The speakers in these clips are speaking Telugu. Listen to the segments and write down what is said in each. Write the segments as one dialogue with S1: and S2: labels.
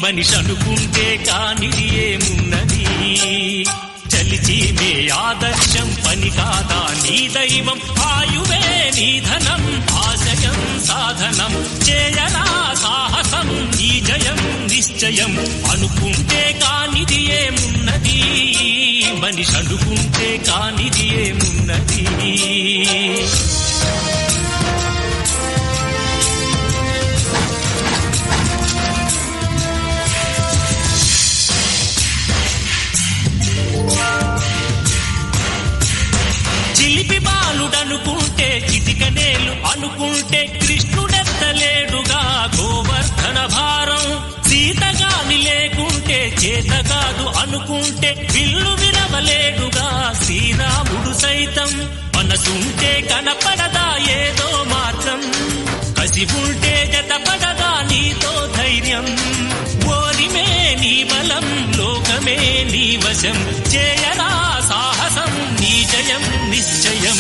S1: మనిషి అనుకుంటే కానిది ఏమున్నది చలిచి మే ఆదర్శం పని కాదా నీ దైవం ఆయువే నీ ధనం ఆశయం సాధనం చేయరా సాహసం నీ జయం నిశ్చయం అనుకుంటే కానిది ఏమున్నది మనిషి అనుకుంటే కానిది ఏమున్నది చిలిపి బాలుడనుకుంటే చిటికనేలు అనుకుంటే కృష్ణుడెత్తలేడుగా గోవర్ధన భారం సీతగాని లేకుంటే చేత కాదు అనుకుంటే విల్లు విరవలేడుగా శ్రీరాముడు సైతం మనసుంటే కనపడదా ఏదో మార్గం కసి ఉంటే జతపడదా నీతో ధైర్యం ఓరిమే నీ బలం లోకమే నీ వశం చేయరా సాహసం నీ జయం నిశ్చయం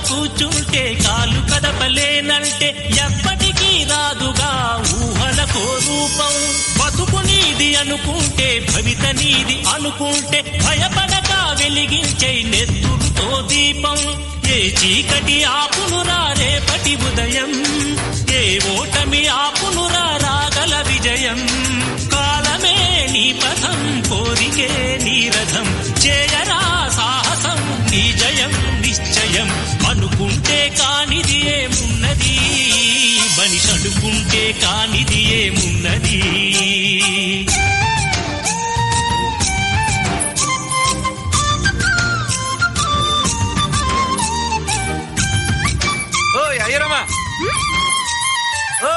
S1: కూర్చుంటే కాలు కదపలేనంటే ఎప్పటికీ రాదుగా ఊహలకో రూపం బతుకు నీది అనుకుంటే భవిత నీది అనుకుంటే భయపడక వెలిగించే నెత్తురుతో దీపం ఏ చీకటి ఆపునురా రేపటి ఉదయం ఏ ఓటమి ఆపునురా రాగల విజయం కాలమే నీ పథం కోరికే నీ రథం చేయరా సాహసం నీ జయం నిశ్చయం అనుకుంటే కానిది ఏమున్నది మనిషి అనుకుంటే కానిది ఏమున్నది
S2: ఓ అయ్యరమ్మా ఓ